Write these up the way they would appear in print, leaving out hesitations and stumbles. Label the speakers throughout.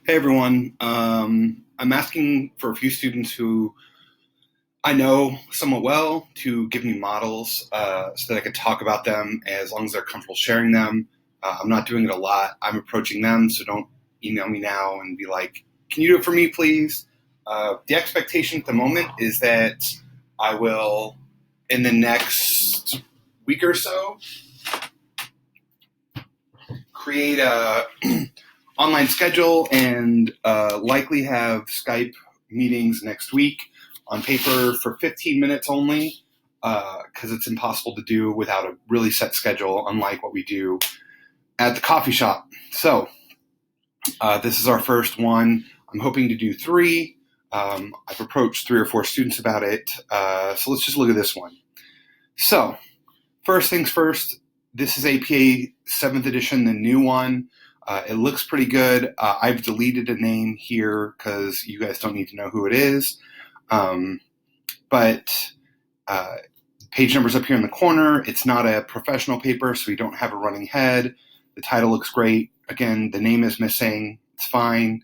Speaker 1: Hey everyone. I'm asking for a few students who I know somewhat well to give me models so that I could talk about them as long as they're comfortable sharing them. I'm not doing it a lot. I'm approaching them, so don't email me now and be like, can you do it for me, please? The expectation at the moment is that I will, in the next week or so, create a online schedule and likely have Skype meetings next week on paper for 15 minutes only because it's impossible to do without a really set schedule, unlike what we do at the coffee shop. So this is our first one. I'm hoping to do three. I've approached 3 or 4 students about it. So let's just look at this one. So first things first, this is APA 7th edition, the new one. It looks pretty good. I've deleted a name here because you guys don't need to know who it is. But page number's up here in the corner. It's not a professional paper, so we don't have a running head. The title looks great. Again, the name is missing. It's fine.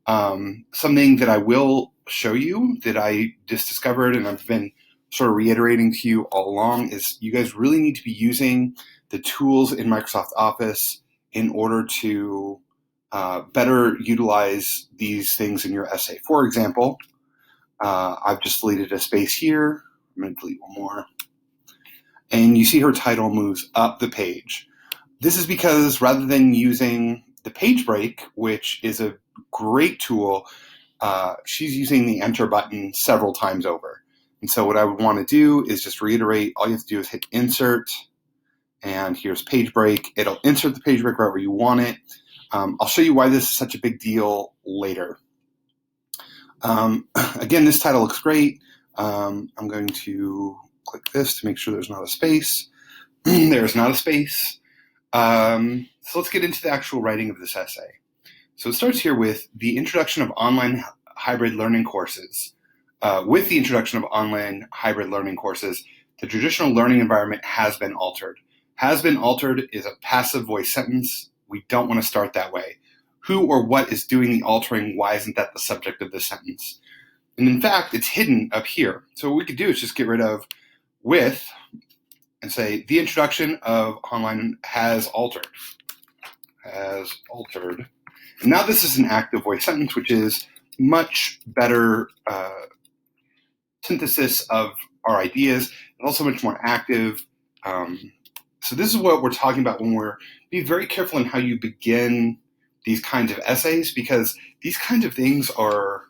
Speaker 1: Something that I will show you that I just discovered and I've been sort of reiterating to you all along is you guys really need to be using the tools in Microsoft Office in order to better utilize these things in your essay. For example, I've just deleted a space here. I'm going to delete one more. And you see her title moves up the page. This is because rather than using the page break, which is a great tool, she's using the enter button several times over. And so what I would want to do is just reiterate, all you have to do is hit insert, and here's page break. It'll insert the page break wherever you want it. I'll show you why this is such a big deal later. Again, this title looks great. I'm going to click this to make sure there's not a space. There's not a space. So let's get into the actual writing of this essay. So it starts here with the introduction of online hybrid learning courses. With the introduction of online hybrid learning courses, the traditional learning environment has been altered. Has been altered is a passive voice sentence. We don't want to start that way. Who or what is doing the altering? Why isn't that the subject of the sentence? And in fact, it's hidden up here. So what we could do is just get rid of with and say the introduction of online has altered. Has altered. And now this is an active voice sentence, which is much better synthesis of our ideas. It's also much more active. So this is what we're talking about when we're be very careful in how you begin these kinds of essays, because these kinds of things are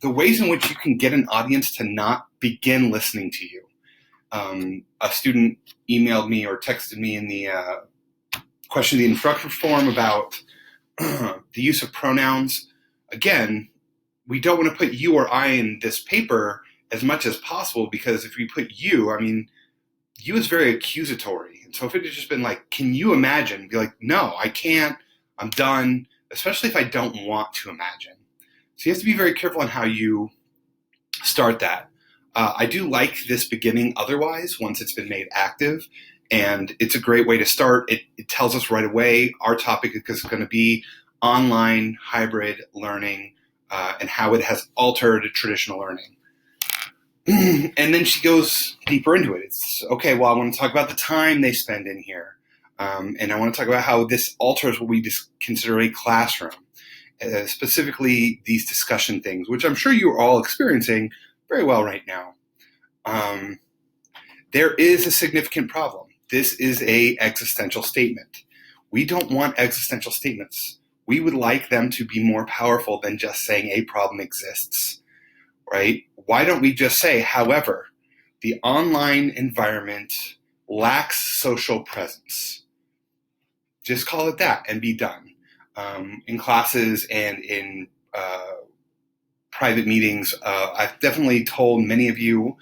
Speaker 1: the ways in which you can get an audience to not begin listening to you. A student emailed me or texted me in the question of the instruction form about the use of pronouns. Again, we don't want to put you or I in this paper as much as possible, because if we put you, I mean, you is very accusatory. And so if it had just been like, can you imagine? Be like, no, I can't. I'm done, especially if I don't want to imagine. So you have to be very careful on how you start that. I do like this beginning otherwise once it's been made active, and it's a great way to start. It tells us right away our topic is going to be online hybrid learning and how it has altered traditional learning. And then she goes deeper into it. It's, okay, well, I want to talk about the time they spend in here. And I want to talk about how this alters what we consider a classroom, specifically these discussion things, which I'm sure you're all experiencing very well right now. There is a significant problem. This is an existential statement. We don't want existential statements. We would like them to be more powerful than just saying a problem exists, right? Why don't we just say, however, the online environment lacks social presence? Just call it that and be done. In classes and in private meetings, I've definitely told many of you,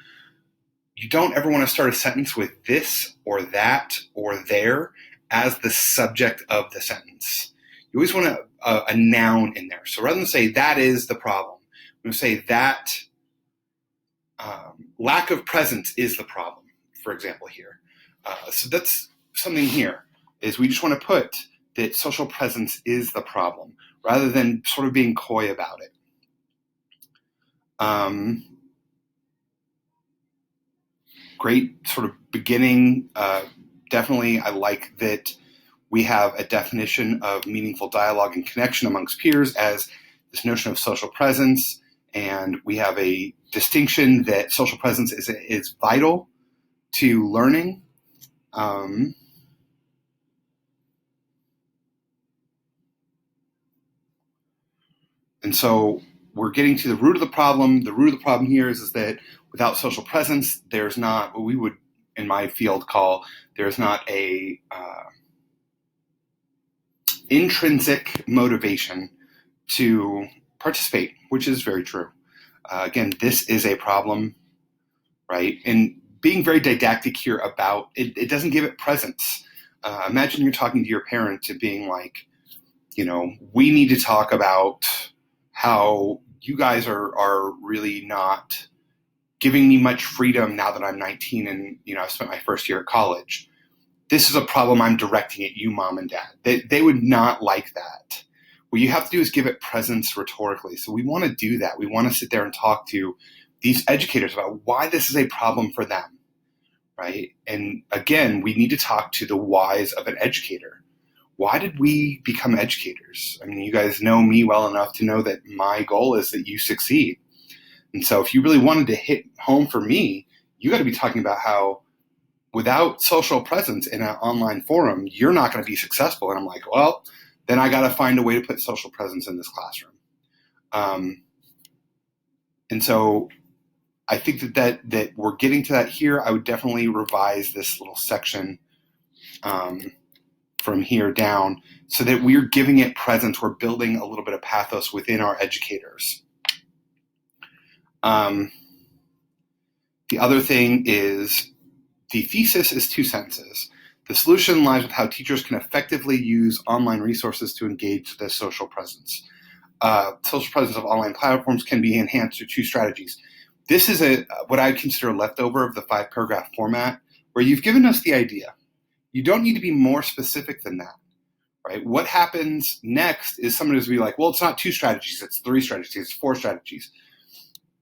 Speaker 1: you don't ever want to start a sentence with this or that or there as the subject of the sentence. You always want a noun in there. So rather than say that is the problem, I'm going to say that lack of presence is the problem, for example, here. So that's something here, is we just want to put that social presence is the problem, rather than sort of being coy about it. Great sort of beginning. Definitely, I like that we have a definition of meaningful dialogue and connection amongst peers as this notion of social presence, and we have a distinction that social presence is vital to learning. And so we're getting to the root of the problem. The root of the problem here is that without social presence, there's not what we would, in my field, call there's not a intrinsic motivation to participate, which is very true. Again, this is a problem, right? And being very didactic here about it, it doesn't give it presence. Imagine you're talking to your parents and being like, we need to talk about how you guys are really not giving me much freedom now that I'm 19 and, I've spent my first year at college. This is a problem I'm directing at you, mom and dad. They would not like that. What you have to do is give it presence rhetorically. So we want to do that. We want to sit there and talk to these educators about why this is a problem for them, right? And again, we need to talk to the whys of an educator. Why did we become educators? I mean, you guys know me well enough to know that my goal is that you succeed. And so if you really wanted to hit home for me, you got to be talking about how without social presence in an online forum, you're not going to be successful. And I'm like, well, then I got to find a way to put social presence in this classroom. And so I think that we're getting to that here. I would definitely revise this little section from here down so that we're giving it presence. We're building a little bit of pathos within our educators. The other thing is the thesis is 2 sentences. The solution lies with how teachers can effectively use online resources to engage the social presence. Social presence of online platforms can be enhanced through 2 strategies. This is what I consider a leftover of the 5-paragraph format, where you've given us the idea. You don't need to be more specific than that, right? What happens next is someone who's be like, well, it's not 2 strategies, it's 3 strategies, it's 4 strategies.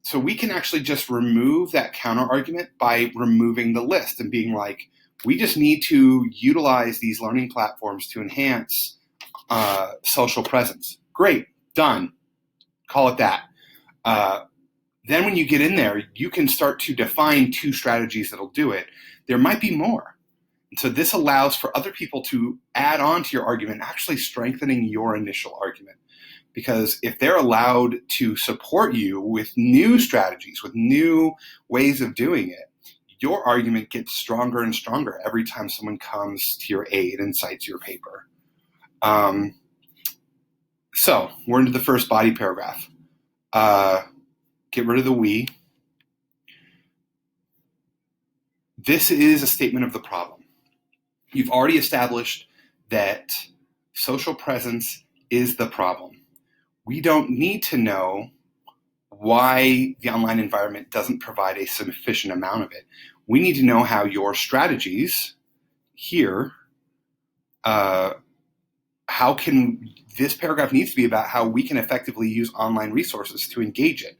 Speaker 1: So we can actually just remove that counter argument by removing the list and being like, we just need to utilize these learning platforms to enhance social presence. Great, done. Call it that. Then when you get in there, you can start to define 2 strategies that'll do it. There might be more. And so this allows for other people to add on to your argument, actually strengthening your initial argument. Because if they're allowed to support you with new strategies, with new ways of doing it, your argument gets stronger and stronger every time someone comes to your aid and cites your paper. So we're into the first body paragraph. Get rid of the we. This is a statement of the problem. You've already established that social presence is the problem. We don't need to know why the online environment doesn't provide a sufficient amount of it. We need to know how your strategies here, this paragraph needs to be about how we can effectively use online resources to engage it.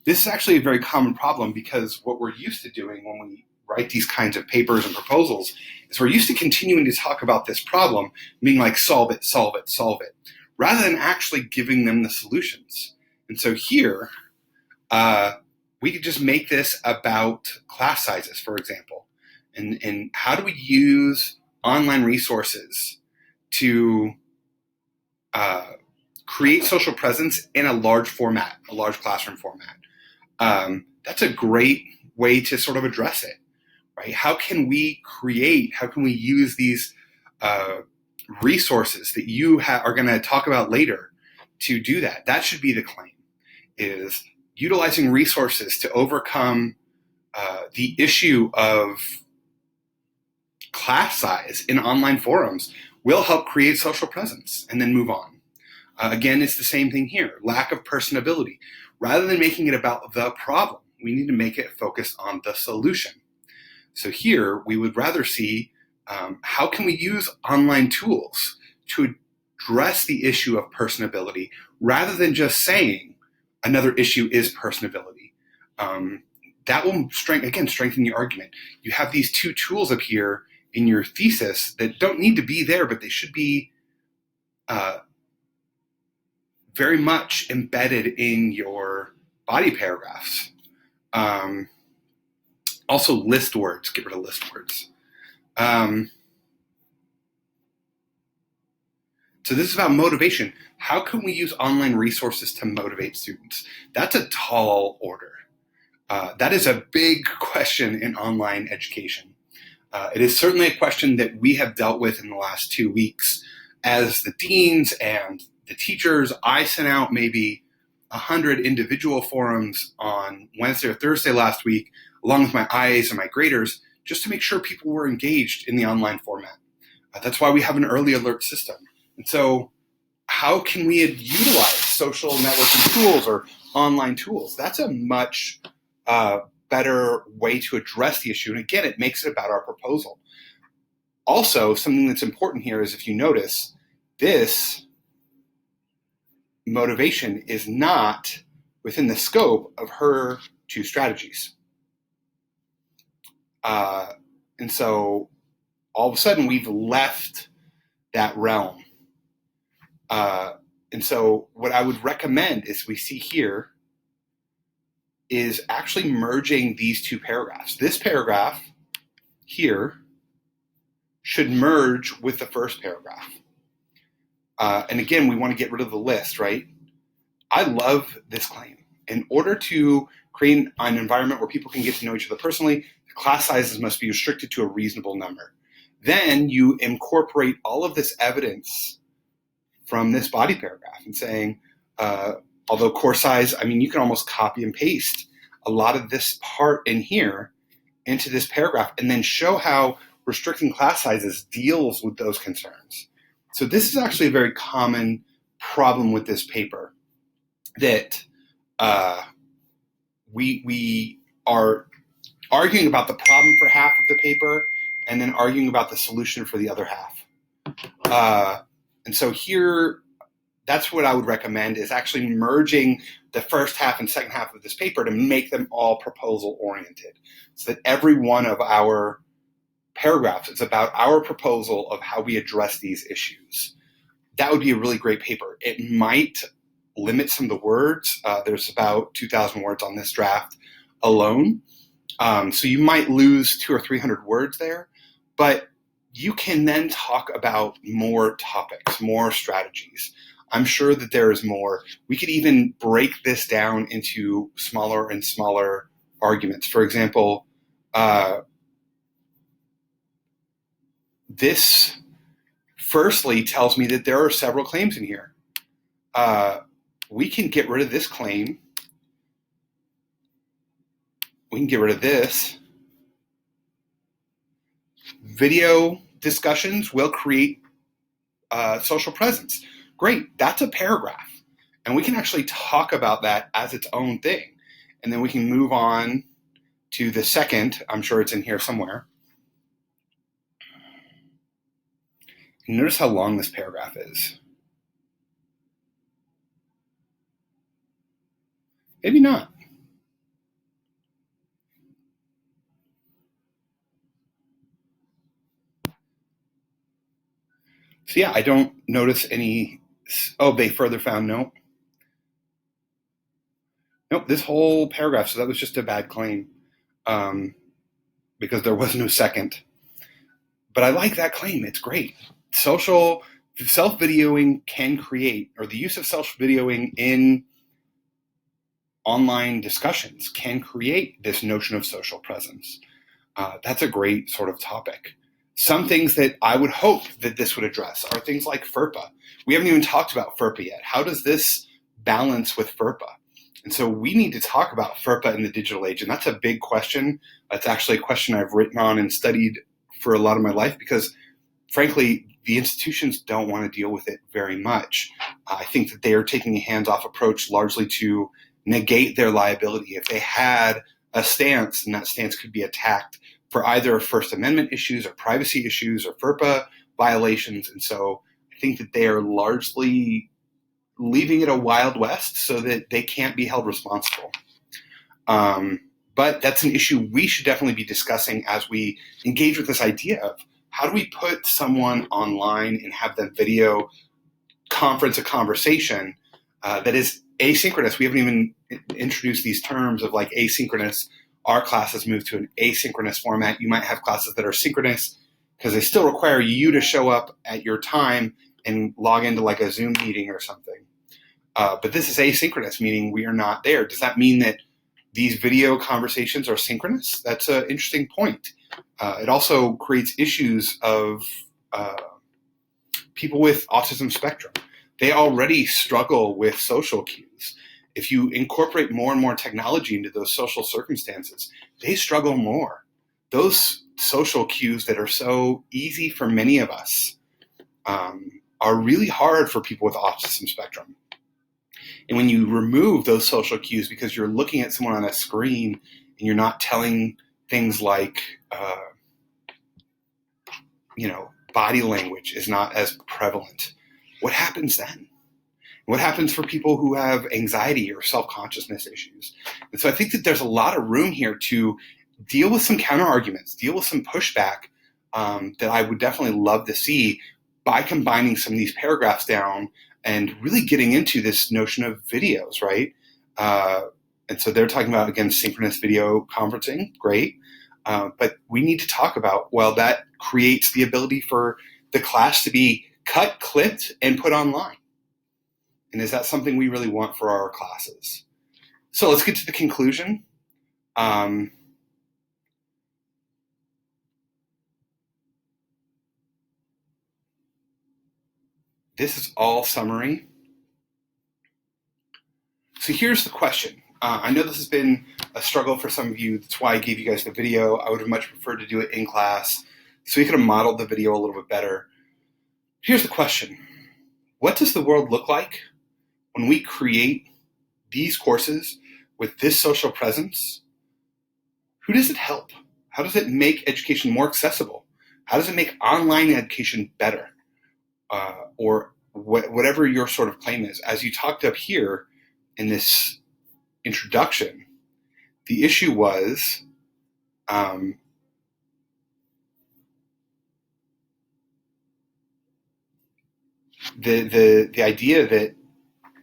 Speaker 1: This is actually a very common problem because what we're used to doing when we write these kinds of papers and proposals is we're used to continuing to talk about this problem, being like, solve it, solve it, solve it, rather than actually giving them the solutions. And so here, we could just make this about class sizes, for example, and how do we use online resources to create social presence in a large format, a large classroom format. That's a great way to sort of address it, right? How can we use these resources that you are going to talk about later to do that? That should be the claim, is utilizing resources to overcome the issue of class size in online forums will help create social presence, and then move on. Again, it's the same thing here, lack of personability. Rather than making it about the problem, we need to make it focus on the solution. So here, we would rather see how can we use online tools to address the issue of personability rather than just saying another issue is personability. That will strengthen your argument. You have these two tools up here in your thesis that don't need to be there, but they should be very much embedded in your body paragraphs. Also, list words. Get rid of list words. So this is about motivation. How can we use online resources to motivate students? That's a tall order. That is a big question in online education. It is certainly a question that we have dealt with in the last 2 weeks. As the deans and the teachers, I sent out maybe 100 individual forums on Wednesday or Thursday last week, along with my IAs and my graders, just to make sure people were engaged in the online format. That's why we have an early alert system. And so how can we utilize social networking tools or online tools? That's a much better way to address the issue. And again, it makes it about our proposal. Also, something that's important here is, if you notice, this motivation is not within the scope of her 2 strategies. And so all of a sudden we've left that realm. And so what I would recommend is, we see here, is actually merging these 2 paragraphs. This paragraph here should merge with the first paragraph. And again, we want to get rid of the list, right? I love this claim. In order to create an environment where people can get to know each other personally, the class sizes must be restricted to a reasonable number. Then you incorporate all of this evidence from this body paragraph and saying, although course size, you can almost copy and paste a lot of this part in here into this paragraph and then show how restricting class sizes deals with those concerns. So this is actually a very common problem with this paper, that we are arguing about the problem for half of the paper and then arguing about the solution for the other half. And so here, that's what I would recommend, is actually merging the first half and second half of this paper to make them all proposal oriented, so that every one of our paragraphs is about our proposal of how we address these issues. That would be a really great paper. It might limit some of the words. There's about 2,000 words on this draft alone. So you might lose 200 or 300 words there, but you can then talk about more topics, more strategies. I'm sure that there is more. We could even break this down into smaller and smaller arguments. For example, this firstly tells me that there are several claims in here. We can get rid of this claim. We can get rid of this. Video discussions will create social presence. Great, that's a paragraph. And we can actually talk about that as its own thing. And then we can move on to the second. I'm sure it's in here somewhere. Notice how long this paragraph is. Maybe not. So yeah, I don't notice any, they further found, no. Nope, this whole paragraph, so that was just a bad claim, because there was no second. But I like that claim, it's great. Self-videoing can create, or the use of self-videoing in online discussions can create this notion of social presence. That's a great sort of topic. Some things that I would hope that this would address are things like FERPA. We haven't even talked about FERPA yet. How does this balance with FERPA? And so we need to talk about FERPA in the digital age. And that's a big question. That's actually a question I've written on and studied for a lot of my life, because frankly, the institutions don't want to deal with it very much. I think that they are taking a hands-off approach largely to negate their liability. If they had a stance, and that stance could be attacked for either First Amendment issues or privacy issues or FERPA violations. And so I think that they are largely leaving it a wild west so that they can't be held responsible. But that's an issue we should definitely be discussing as we engage with this idea of how do we put someone online and have them video conference a conversation that is asynchronous. We haven't even introduced these terms of like asynchronous. Our classes move to an asynchronous format. You might have classes that are synchronous because they still require you to show up at your time and log into like a Zoom meeting or something. But this is asynchronous, meaning we are not there. Does that mean that these video conversations are synchronous? That's an interesting point. It also creates issues of people with autism spectrum. They already struggle with social cues. If you incorporate more and more technology into those social circumstances, they struggle more. Those social cues that are so easy for many of us are really hard for people with autism spectrum. And when you remove those social cues because you're looking at someone on a screen and you're not telling things like, body language is not as prevalent, what happens then? What happens for people who have anxiety or self-consciousness issues? And so I think that there's a lot of room here to deal with some counter arguments, deal with some pushback that I would definitely love to see by combining some of these paragraphs down and really getting into this notion of videos, right? And so they're talking about, again, synchronous video conferencing, great. But we need to talk about, well, that creates the ability for the class to be cut, clipped, and put online. And is that something we really want for our classes? So let's get to the conclusion. This is all summary. So here's the question. I know this has been a struggle for some of you. That's why I gave you guys the video. I would have much preferred to do it in class so we could have modeled the video a little bit better. Here's the question. What does the world look like when we create these courses with this social presence? Who does it help? How does it make education more accessible? How does it make online education better? Or whatever your sort of claim is. As you talked up here in this introduction, the issue was the idea that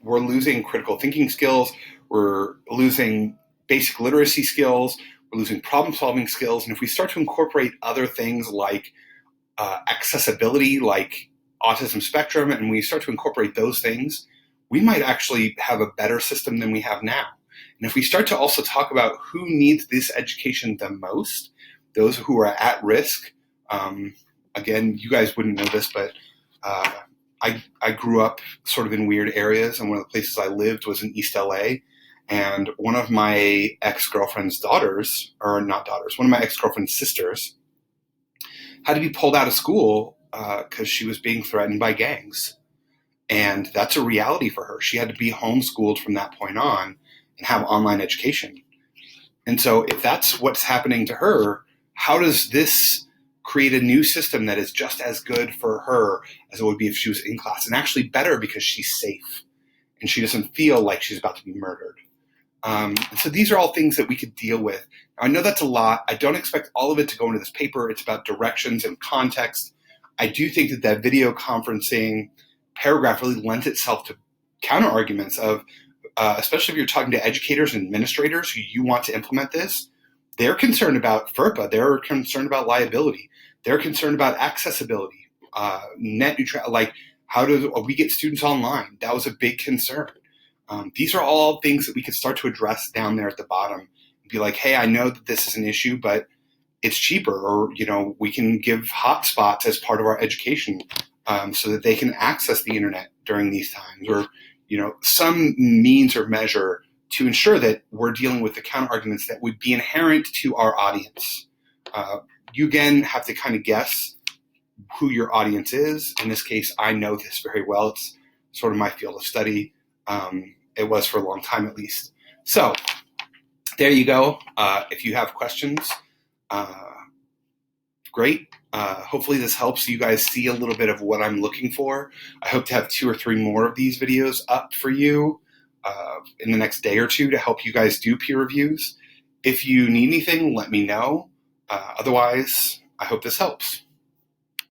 Speaker 1: we're losing critical thinking skills, we're losing basic literacy skills, we're losing problem-solving skills, and if we start to incorporate other things like accessibility, like autism spectrum, and we start to incorporate those things, we might actually have a better system than we have now. And if we start to also talk about who needs this education the most, those who are at risk, again, you guys wouldn't know this, but I grew up sort of in weird areas, and one of the places I lived was in East LA. And one of my ex-girlfriend's daughters, or not daughters, one of my ex-girlfriend's sisters had to be pulled out of school because she was being threatened by gangs. And that's a reality for her. She had to be homeschooled from that point on and have online education. And so if that's what's happening to her, how does this create a new system that is just as good for her as it would be if she was in class, and actually better because she's safe and she doesn't feel like she's about to be murdered? And so these are all things that we could deal with. Now, I know that's a lot. I don't expect all of it to go into this paper. It's about directions and context. I do think that that video conferencing paragraph really lends itself to counter arguments of, especially if you're talking to educators and administrators who you want to implement this, they're concerned about FERPA. They're concerned about liability. They're concerned about accessibility, net neutrality, like how do we get students online? That was a big concern. These are all things that we could start to address down there at the bottom and be like, hey, I know that this is an issue, but it's cheaper, or, we can give hotspots as part of our education so that they can access the internet during these times, or, some means or measure to ensure that we're dealing with the counter arguments that would be inherent to our audience. You again have to kind of guess who your audience is. In this case, I know this very well. It's sort of my field of study. It was for a long time, at least. So there you go. If you have questions, great. Hopefully this helps you guys see a little bit of what I'm looking for. I hope to have 2 or 3 more of these videos up for you in the next day or two to help you guys do peer reviews. If you need anything, let me know. Otherwise, I hope this helps.